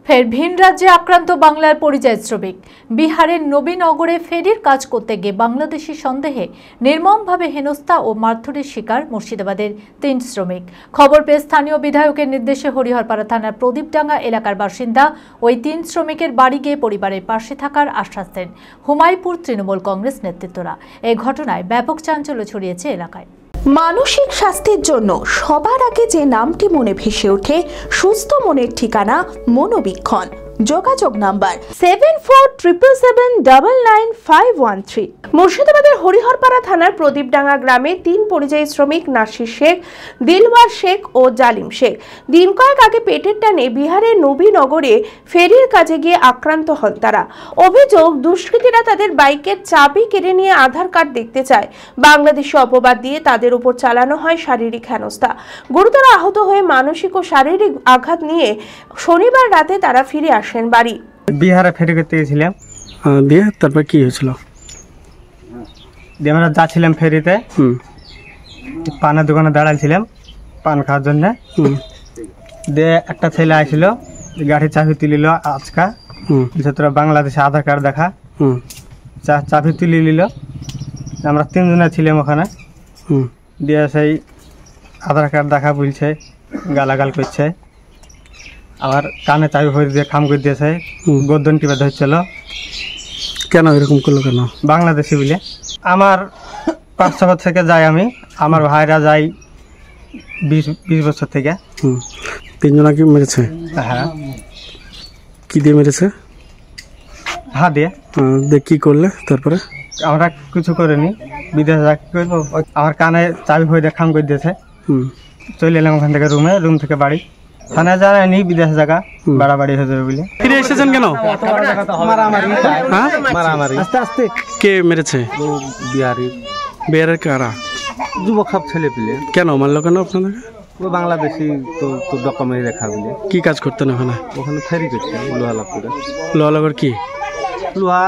ফের ভিন রাজ্যে আক্রান্ত বাংলার পরিযায়ী শ্রমিক। বিহারের নবীনগরে ফেরির কাজ করতে গিয়ে বাংলাদেশি সন্দেহে নির্মমভাবে হেনস্থা ও মারধরের শিকার মুর্শিদাবাদের 3 শ্রমিক। খবর পেয়ে স্থানীয় বিধায়কের নির্দেশে হরিহরপাড়া থানার প্রদীপডাঙ্গা এলাকার বাসিন্দা ওই 3 শ্রমিকের বাড়ি গিয়ে পরিবারের পাশে থাকার আশ্বাস দেন হুমায়ুনপুর তৃণমূল কংগ্রেস নেতৃত্বরা। এই ঘটনায় ব্যাপক চাঞ্চল্য ছড়িয়েছে এলাকায়। মানসিক স্বাস্থ্যের জন্য সবার আগে যে নামটি মনে ভেসে ওঠে, সুস্থ মনের ঠিকানা মনোবীক্ষণ। যোগাযোগ নাম্বার 7477799513। মুর্শিদাবাদের হরিহরপাড়া থানার প্রদীপডাঙ্গা গ্রামে 3 পরিযায়ী শ্রমিক নাসির শেখ, দিলওয়ার শেখ ও জালিম শেখ দিন কয়েক আগে পেটের টানে বিহারের নবীনগরে ফেরির কাজে গিয়ে আক্রান্ত হন তারা। অভিযোগ, দুষ্কৃতীরা তাদের বাইকের চাবি কেড়ে নিয়ে আধার কার্ড দেখতে চায়। বাংলাদেশে অপবাদ দিয়ে তাদের উপর চালানো হয় শারীরিক হেনস্থা। গুরুতর আহত হয়ে মানসিক ও শারীরিক আঘাত নিয়ে শনিবার রাতে তারা ফিরে আসেন বাড়ি। বিহারে ফেরি করতে গেছিলাম, দিয়ে তারপর কি হয়েছিল? আমরা যাচ্ছিলাম ফেরিতে, পানের দোকানে দাঁড়াইছিলাম পান খাওয়ার জন্য। দিয়ে একটা ছেলে আসছিল, গাড়ির চাবি তুলিল আজকা, তোরা বাংলাদেশে আধার কার্ড দেখা, চাবি তুলি নিল। আমরা 3 জনে ছিলাম ওখানে। দিয়ে সেই আধার কার্ড দেখা বলছে, গালাগাল করছে, আবার কানে চাবি ভরে দিয়ে খাম করে দিয়েছে, গর্দন টিপে ধরছিল। কেন এরকম করলো কেন? বাংলাদেশি বলে। আমার 5 বছর থেকে যাই আমি, আমার ভাইরা যাই 20 বছর থেকে। 3 জনা কি মেরেছে? হ্যাঁ। কি দিয়ে মেরেছে? হাত দিয়ে। কি করলে তারপরে? আমরা কিছু করিনি, বিদেশে যা করবো। আমার কানে চাবি ভরে দিয়ে খাম করে দিয়েছে। চলে এলাম ওখান থেকে রুম থেকে বাড়ি। থানায় জানায়নি, বিদেশে জায়গা বাড়াবাড়ি হয়ে যাবে বলে। ফিরে এসেছেন কেন? মারামারি। আস্তে আস্তে। কে মেরেছে? বিহারের কারা? যুবক সব ছেলে পেলে। কেন মারলো কেন আপনাদেরকে? ও বাংলাদেশি তো ডকুমেন্ট দেখা বলে। কি কাজ করতেন ওখানে? ওখানে ফেরি করছে, লোহা লাগুরে। লোহা লাগার কি? লোহা,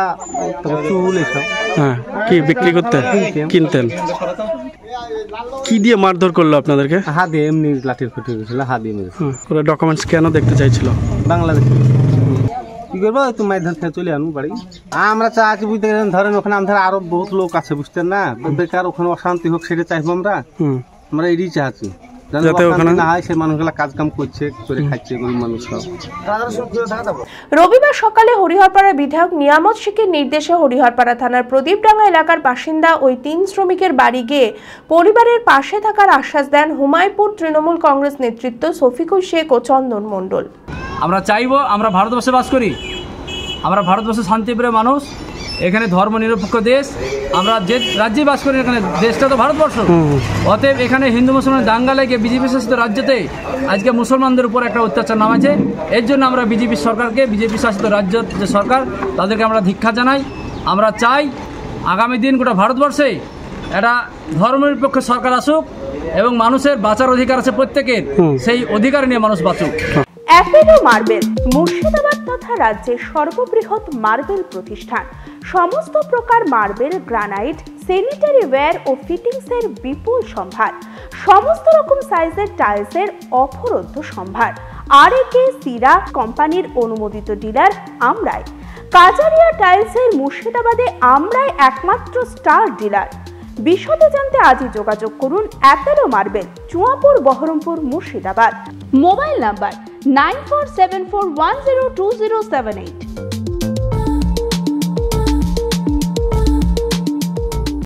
চুল এসব। হ্যাঁ, কি বিক্রি করতেন? কিনতেন। কি দিয়ে মারধর করলো আপনাদেরকে? হাত দিয়ে, এমনি লাঠির ফুটে গেছিল, হাত দিয়ে মেরেছে। ওরা ডকুমেন্টস কেন দেখতে চাইছিল? বাংলাদেশ। কি করবো, তুমি মাইধান থেকে চলে আনবো বাড়ি। আমরা চাচ্ছি বুঝতে গেলেন, ধরেন ওখানে আমাদের আরো বহুত লোক আছে, বুঝতেন না? বেকার ওখানে অশান্তি হোক সেটা চাইবো আমরা। আমরা এটাই চাচ্ছি, রবিবার সকালে হরিহরপাড়ার বিধায়ক নিয়ামত শেখের নির্দেশে হরিহরপাড়া থানার প্রদীপডাঙ্গা এলাকার বাসিন্দা ওই 3 শ্রমিকের বাড়ি গিয়ে পরিবারের পাশে থাকার আশ্বাস দেন হুমায়ুনপুর তৃণমূল কংগ্রেস নেতৃত্ব শফিকুল শেখ ও চন্দন মণ্ডল। আমরা চাইবো, আমরা ভারতবর্ষে বাস করি, আমরা ভারতবর্ষের শান্তিপ্রিয় মানুষ, এখানে ধর্ম নিরপেক্ষ দেশ, আমরা যে রাজ্যে বাস করি, এখানে দেশটা তো ভারতবর্ষ। অতএব এখানে হিন্দু মুসলমান দাঙ্গা লেগে বিজেপি শাসিত রাজ্যতে আজকে মুসলমানদের উপর একটা অত্যাচার নামাচ্ছে। এর জন্য আমরা বিজেপি সরকারকে, বিজেপি শাসিত রাজ্য যে সরকার, তাদেরকে আমরা ধিক্ষা জানাই। আমরা চাই আগামী দিন গোটা ভারতবর্ষে একটা ধর্মনিরপেক্ষ সরকার আসুক এবং মানুষের বাঁচার অধিকার আছে প্রত্যেকের, সেই অধিকার নিয়ে মানুষ বাঁচুক। অ্যাপেলো মার্বেল মুর্শিদাবাদ তথা রাজ্যের সর্ববৃহৎ মার্বেল প্রতিষ্ঠান। সমস্ত প্রকার মার্বেল, গ্রানাইট, স্যানিটারি ওয়্যার ও ফিটিংসের বিপুল সম্ভার, সমস্ত রকম সাইজের টাইলসের অফুরন্ত সম্ভার। আর.এ.কে সিরা কোম্পানির অনুমোদিত ডিলার আমরাই। কাজারিয়া টাইলসের মুর্শিদাবাদে আমরাই একমাত্র স্টার ডিলার। বিশদে জানতে আজই যোগাযোগ করুন Apollo marble, Chuapur, Baharampur, Murshidabad. Mobile number 9474102078।